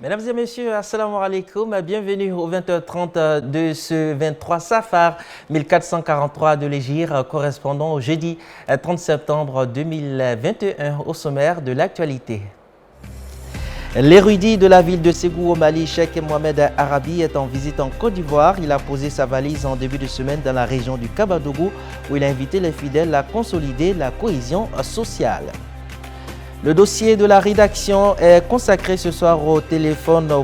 Mesdames et messieurs, assalamu alaikum, bienvenue au 20h30 de ce 23 Safar 1443 de l'Hégire, correspondant au jeudi 30 septembre 2021 au sommaire de l'actualité. L'érudit de la ville de Ségou au Mali, Cheikh Mohamed Arabi, est en visite en Côte d'Ivoire. Il a posé sa valise en début de semaine dans la région du Kabadougou où il a invité les fidèles à consolider la cohésion sociale. Le dossier de la rédaction est consacré ce soir au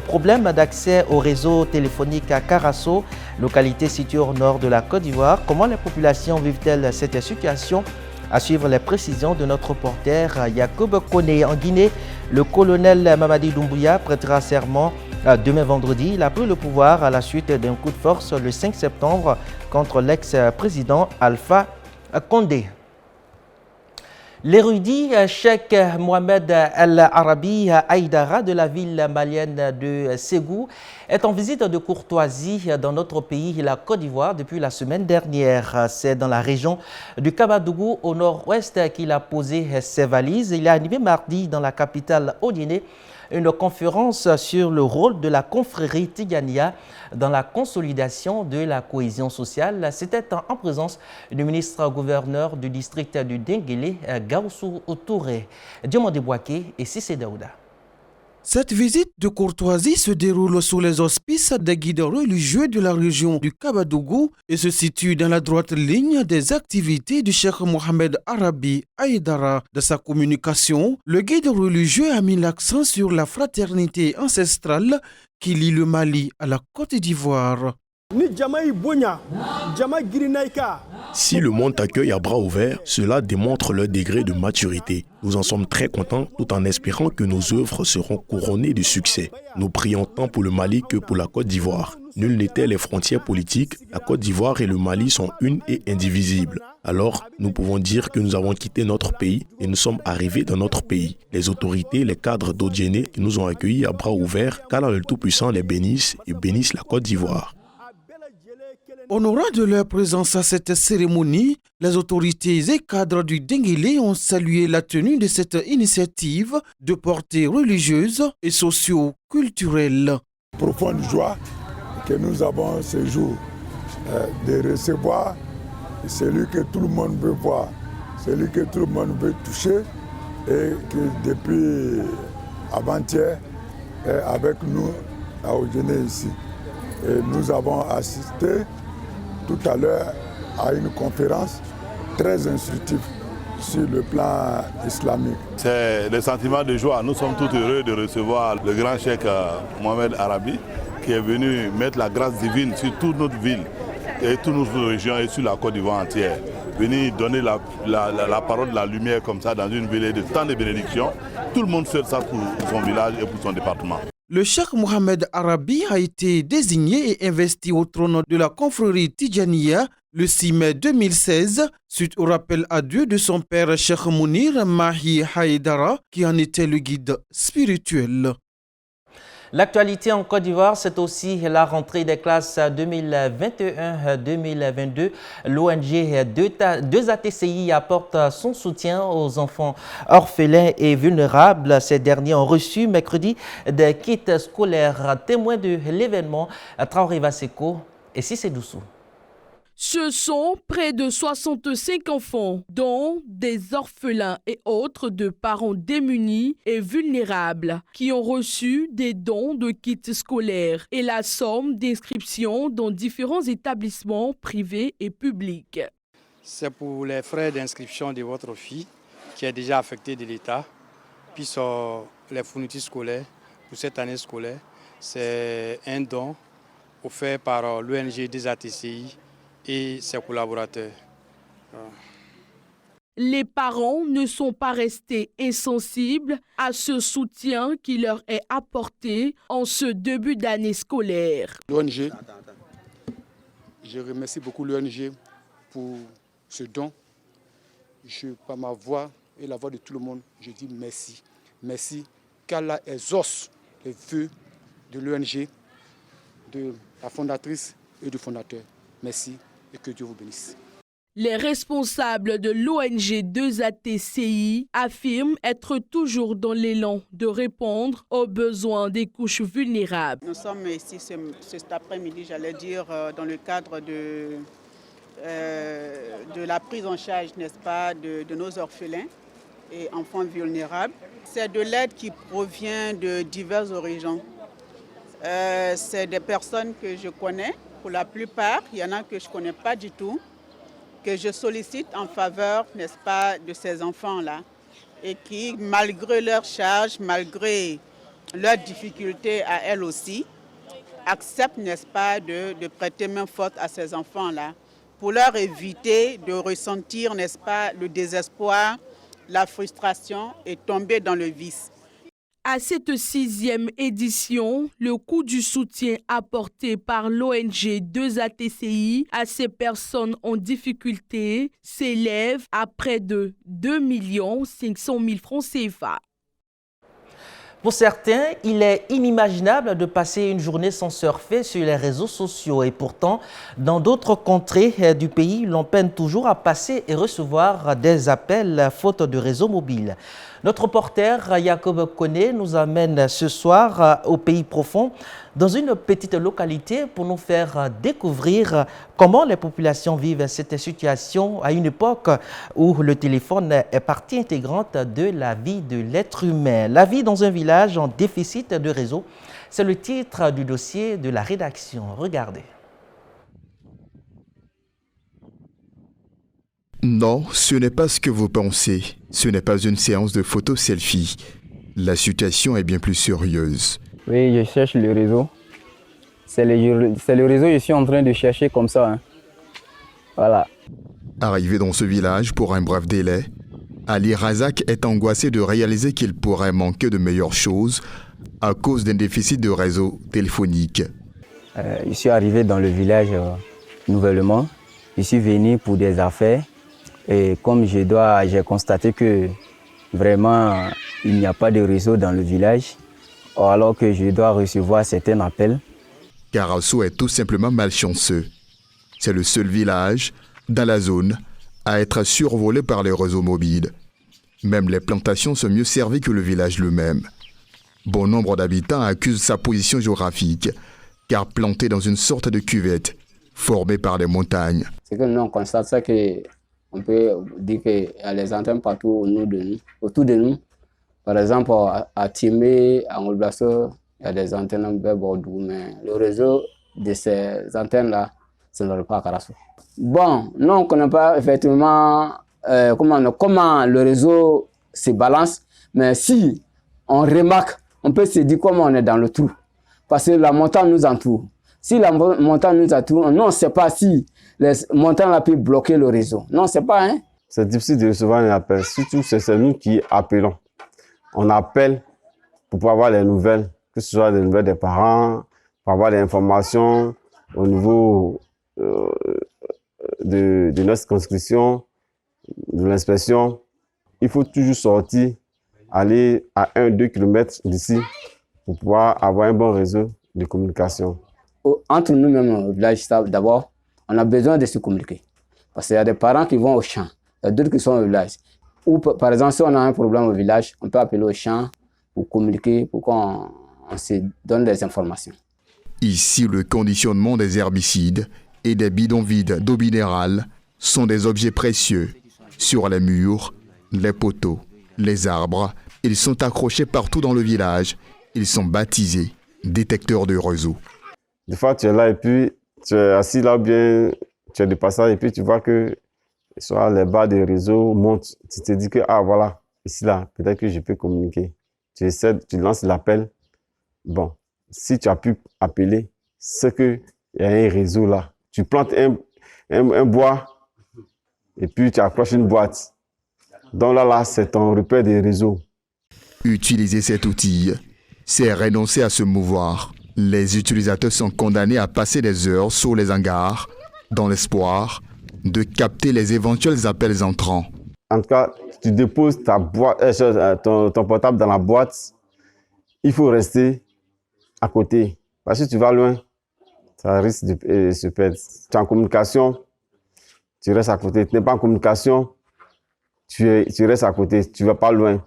problème d'accès au réseau téléphonique à Karasso, localité située au nord de la Côte d'Ivoire. Comment les populations vivent-elles cette situation? À suivre les précisions de notre reporter Yacoub Kone. En Guinée, le colonel Mamadi Doumbouya prêtera serment demain vendredi. Il a pris le pouvoir à la suite d'un coup de force le 5 septembre contre l'ex-président Alpha Condé. L'érudit Cheikh Mohamed Arabi Haïdara de la ville malienne de Ségou est en visite de courtoisie dans notre pays, la Côte d'Ivoire, depuis la semaine dernière. C'est dans la région du Kabadougou, au nord-ouest, qu'il a posé ses valises. Il a animé mardi dans la capitale Odiné une conférence sur le rôle de la confrérie Tigania dans la consolidation de la cohésion sociale. C'était en présence du ministre-gouverneur du district du Denguélé, Gaussou Touré, Diomande Bouaké et Sissé Daouda. Cette visite de courtoisie se déroule sous les auspices des guides religieux de la région du Kabadougou et se situe dans la droite ligne des activités du Cheikh Mohamed Arabi Haïdara. De sa communication, le guide religieux a mis l'accent sur la fraternité ancestrale qui lie le Mali à la Côte d'Ivoire. Si le monde t'accueille à bras ouverts, cela démontre leur degré de maturité. Nous en sommes très contents tout en espérant que nos œuvres seront couronnées de succès. Nous prions tant pour le Mali que pour la Côte d'Ivoire. Nul n'était les frontières politiques, la Côte d'Ivoire et le Mali sont une et indivisibles. Alors, nous pouvons dire que nous avons quitté notre pays et nous sommes arrivés dans notre pays. Les autorités, les cadres d'Odjéné qui nous ont accueillis à bras ouverts, qu'Allah le Tout-Puissant les bénisse et bénisse la Côte d'Ivoire. Honorant de leur présence à cette cérémonie, les autorités et cadres du Denguélé ont salué la tenue de cette initiative de portée religieuse et socio-culturelle. Profonde joie que nous avons ce jour de recevoir celui que tout le monde veut voir, celui que tout le monde veut toucher et que depuis avant-hier est avec nous à Odiné ici. Et nous avons assisté tout à l'heure à une conférence très instructive sur le plan islamique. C'est le sentiment de joie. Nous sommes tous heureux de recevoir le grand cheikh Mohamed Arabi qui est venu mettre la grâce divine sur toute notre ville et toute notre région et sur la Côte d'Ivoire entière. Venir donner la parole de la lumière comme ça dans une ville de tant de bénédictions. Tout le monde fait ça pour son village et pour son département. Le Cheikh Mohamed Arabi a été désigné et investi au trône de la confrérie Tidjaniya le 6 mai 2016, suite au rappel à Dieu de son père Cheikh Mounir Mahi Haïdara, qui en était le guide spirituel. L'actualité en Côte d'Ivoire, c'est aussi la rentrée des classes 2021-2022. L'ONG 2ATCI apporte son soutien aux enfants orphelins et vulnérables. Ces derniers ont reçu mercredi des kits scolaires. Témoins de l'événement, Traoré Vaseko et Sissé Doussou. Ce sont près de 65 enfants, dont des orphelins et autres de parents démunis et vulnérables, qui ont reçu des dons de kits scolaires et la somme d'inscription dans différents établissements privés et publics. C'est pour les frais d'inscription de votre fille qui est déjà affectée de l'État, puis les fournitures scolaires pour cette année scolaire. C'est un don offert par l'ONG 2ATCI et ses collaborateurs. Les parents ne sont pas restés insensibles à ce soutien qui leur est apporté en ce début d'année scolaire. L'ONG, je remercie beaucoup l'ONG pour ce don. Par ma voix et la voix de tout le monde, je dis merci. Merci qu'Allah exauce les vœux de l'ONG, de la fondatrice et du fondateur. Merci et que Dieu vous bénisse. Les responsables de l'ONG 2ATCI affirment être toujours dans l'élan de répondre aux besoins des couches vulnérables. Nous sommes ici cet après-midi, j'allais dire, dans le cadre de la prise en charge, n'est-ce pas, de nos orphelins et enfants vulnérables. C'est de l'aide qui provient de diverses horizons. C'est des personnes que je connais, pour la plupart, il y en a que je ne connais pas du tout, que je sollicite en faveur, n'est-ce pas, de ces enfants-là, et qui, malgré leur charge, malgré leurs difficultés à elles aussi, acceptent, n'est-ce pas, de prêter main forte à ces enfants-là, pour leur éviter de ressentir, n'est-ce pas, le désespoir, la frustration et tomber dans le vice. À cette 6e édition, le coût du soutien apporté par l'ONG 2ATCI à ces personnes en difficulté s'élève à près de 2 500 000 francs CFA. Pour certains, il est inimaginable de passer une journée sans surfer sur les réseaux sociaux. Et pourtant, dans d'autres contrées du pays, l'on peine toujours à passer et recevoir des appels faute de réseau mobile. Notre reporter Jacob Koné nous amène ce soir au pays profond, dans une petite localité, pour nous faire découvrir comment les populations vivent cette situation à une époque où le téléphone est partie intégrante de la vie de l'être humain. La vie dans un village en déficit de réseau, c'est le titre du dossier de la rédaction. Regardez. Non, ce n'est pas ce que vous pensez. Ce n'est pas une séance de photos selfie. La situation est bien plus sérieuse. Oui, je cherche le réseau. C'est le réseau que je suis en train de chercher comme ça. Voilà. Arrivé dans ce village pour un bref délai, Ali Razak est angoissé de réaliser qu'il pourrait manquer de meilleures choses à cause d'un déficit de réseau téléphonique. Je suis arrivé dans le village nouvellement. Je suis venu pour des affaires. Et comme j'ai constaté que vraiment il n'y a pas de réseau dans le village, alors que je dois recevoir certains appels. Karasso est tout simplement malchanceux. C'est le seul village dans la zone à être survolé par les réseaux mobiles. Même les plantations sont mieux servies que le village lui-même. Bon nombre d'habitants accusent sa position géographique, car planté dans une sorte de cuvette formée par les montagnes. Ce que nous on constate, c'est que on peut dire qu'il y a les antennes partout autour de nous. Par exemple, à Timé, à Ngolblasso, il y a des antennes vers Bordeaux, mais le réseau de ces antennes-là, ce n'est pas à Karasso. Bon, nous, on ne connaît pas effectivement comment le réseau se balance, mais si on remarque, on peut se dire comment on est dans le trou, parce que la montagne nous entoure. Si la montagne nous entoure, nous, on ne sait pas si les montagnes peuvent bloquer le réseau. Non, on ne sait pas. Hein? C'est difficile de recevoir un appel, surtout c'est nous qui appelons. On appelle pour pouvoir avoir les nouvelles, que ce soit des nouvelles des parents, pour avoir des informations au niveau de notre conscription, de l'inspection. Il faut toujours sortir, aller à 1-2 km d'ici pour pouvoir avoir un bon réseau de communication. Entre nous-mêmes au village, d'abord, on a besoin de se communiquer. Parce qu'il y a des parents qui vont au champ, il y a d'autres qui sont au village. Ou par exemple, si on a un problème au village, on peut appeler au champ pour communiquer, pour qu'on se donne des informations. Ici, le conditionnement des herbicides et des bidons vides d'eau minérale sont des objets précieux. Sur les murs, les poteaux, les arbres, ils sont accrochés partout dans le village. Ils sont baptisés détecteurs de réseau. Des fois, tu es là et puis tu es assis là ou bien tu es de passage et puis tu vois que soit les barres de réseau montent. Tu te dis que, ah voilà, ici là, peut-être que je peux communiquer. Tu essaies, tu lances l'appel. Bon, si tu as pu appeler, c'est qu'il y a un réseau là. Tu plantes un bois et puis tu accroches une boîte. Donc là, c'est ton repère des réseaux. Utiliser cet outil, c'est renoncer à se mouvoir. Les utilisateurs sont condamnés à passer des heures sur les hangars dans l'espoir de capter les éventuels appels entrants. En tout cas, tu déposes ta boîte, ton portable dans la boîte. Il faut rester à côté. Parce que tu vas loin, ça risque de se perdre. Tu es en communication, tu restes à côté. Tu n'es pas en communication, tu restes à côté, tu ne vas pas loin.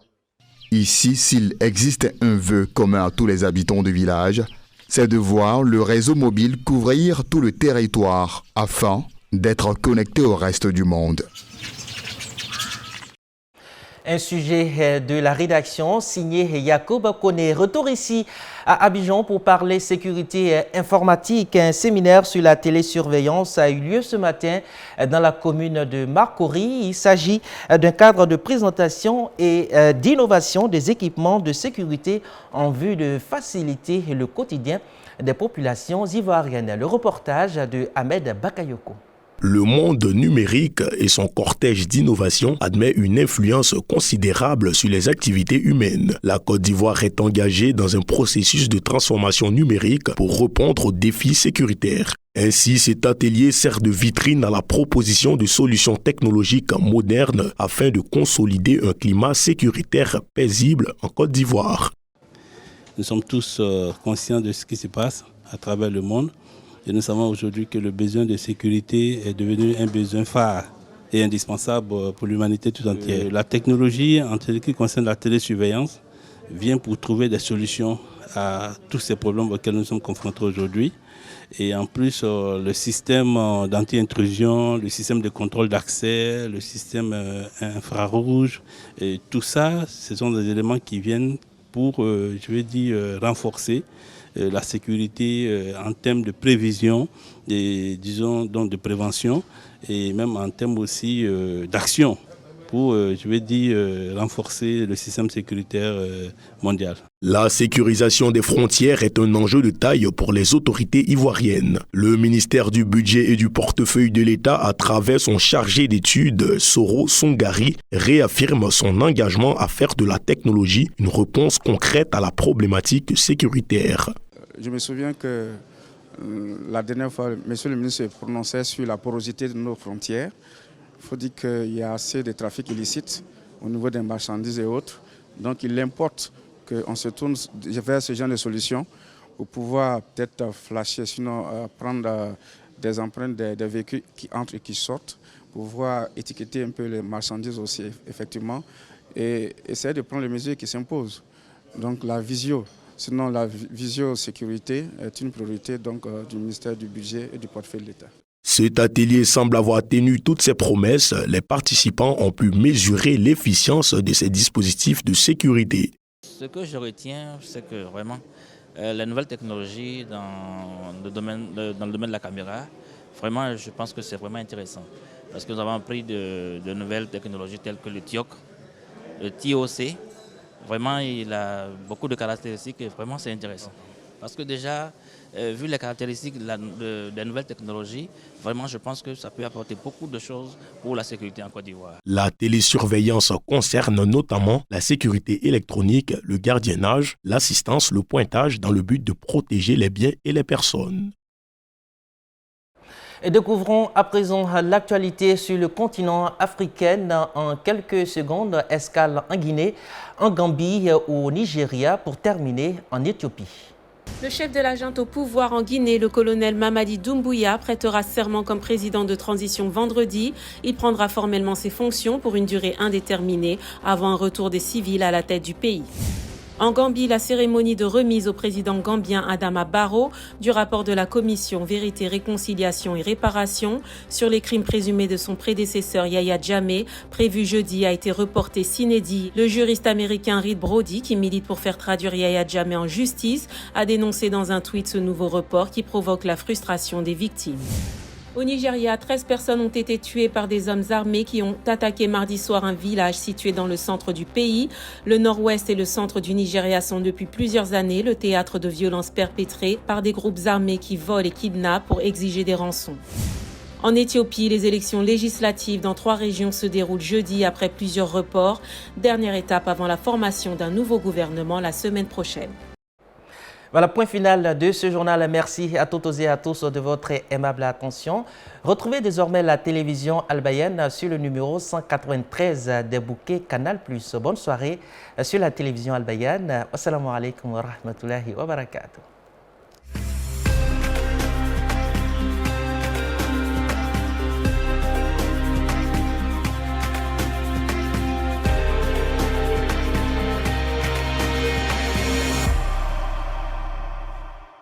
Ici, s'il existe un vœu commun à tous les habitants du village, c'est de voir le réseau mobile couvrir tout le territoire afin d'être connecté au reste du monde. Un sujet de la rédaction signé Yacoub Koné. Retour ici à Abidjan pour parler sécurité informatique. Un séminaire sur la télésurveillance a eu lieu ce matin dans la commune de Marcory. Il s'agit d'un cadre de présentation et d'innovation des équipements de sécurité en vue de faciliter le quotidien des populations ivoiriennes. Le reportage de Ahmed Bakayoko. Le monde numérique et son cortège d'innovation admet une influence considérable sur les activités humaines. La Côte d'Ivoire est engagée dans un processus de transformation numérique pour répondre aux défis sécuritaires. Ainsi, cet atelier sert de vitrine à la proposition de solutions technologiques modernes afin de consolider un climat sécuritaire paisible en Côte d'Ivoire. Nous sommes tous conscients de ce qui se passe à travers le monde. Et nous savons aujourd'hui que le besoin de sécurité est devenu un besoin phare et indispensable pour l'humanité tout entière. La technologie, en ce qui concerne la télésurveillance, vient pour trouver des solutions à tous ces problèmes auxquels nous sommes confrontés aujourd'hui. Et en plus, le système d'anti-intrusion, le système de contrôle d'accès, le système infrarouge, et tout ça, ce sont des éléments qui viennent pour, renforcer la sécurité en termes de prévision et disons donc de prévention et même en termes aussi d'action pour renforcer le système sécuritaire mondial. La sécurisation des frontières est un enjeu de taille pour les autorités ivoiriennes. Le ministère du Budget et du Portefeuille de l'État, à travers son chargé d'études, Soro Songari, réaffirme son engagement à faire de la technologie une réponse concrète à la problématique sécuritaire. Je me souviens que la dernière fois, monsieur le ministre se prononçait sur la porosité de nos frontières. Il faut dire qu'il y a assez de trafic illicite au niveau des marchandises et autres. Donc il importe qu'on se tourne vers ce genre de solutions pour pouvoir peut-être flasher, sinon prendre des empreintes des véhicules qui entrent et qui sortent, pour pouvoir étiqueter un peu les marchandises aussi, effectivement, et essayer de prendre les mesures qui s'imposent. Donc la sinon la visio-sécurité est une priorité donc, du ministère du Budget et du Portefeuille de l'État. Cet atelier semble avoir tenu toutes ses promesses. Les participants ont pu mesurer l'efficience de ces dispositifs de sécurité. Ce que je retiens, c'est que vraiment, les nouvelles technologies dans le domaine de la caméra, vraiment, je pense que c'est vraiment intéressant. Parce que nous avons appris de nouvelles technologies telles que le TIOC, le TOC. Vraiment, il a beaucoup de caractéristiques et vraiment, c'est intéressant. Parce que déjà, vu les caractéristiques des nouvelles technologies, vraiment, je pense que ça peut apporter beaucoup de choses pour la sécurité en Côte d'Ivoire. La télésurveillance concerne notamment la sécurité électronique, le gardiennage, l'assistance, le pointage dans le but de protéger les biens et les personnes. Et découvrons à présent l'actualité sur le continent africain en quelques secondes. Escale en Guinée, en Gambie ou au Nigeria pour terminer en Éthiopie. Le chef de la junte au pouvoir en Guinée, le colonel Mamadi Doumbouya, prêtera serment comme président de transition vendredi. Il prendra formellement ses fonctions pour une durée indéterminée avant un retour des civils à la tête du pays. En Gambie, la cérémonie de remise au président gambien Adama Barrow du rapport de la commission Vérité, Réconciliation et Réparation sur les crimes présumés de son prédécesseur Yahya Jammeh, prévu jeudi, a été reportée sine die. Le juriste américain Reed Brody, qui milite pour faire traduire Yahya Jammeh en justice, a dénoncé dans un tweet ce nouveau report qui provoque la frustration des victimes. Au Nigeria, 13 personnes ont été tuées par des hommes armés qui ont attaqué mardi soir un village situé dans le centre du pays. Le nord-ouest et le centre du Nigeria sont depuis plusieurs années le théâtre de violences perpétrées par des groupes armés qui volent et kidnappent pour exiger des rançons. En Éthiopie, les élections législatives dans 3 régions se déroulent jeudi après plusieurs reports. Dernière étape avant la formation d'un nouveau gouvernement la semaine prochaine. Voilà, point final de ce journal. Merci à toutes et à tous de votre aimable attention. Retrouvez désormais la télévision albayenne sur le numéro 193 des bouquets Canal+. Bonne soirée sur la télévision albayenne. Wassalamu alaikum wa rahmatullahi wa barakatuh.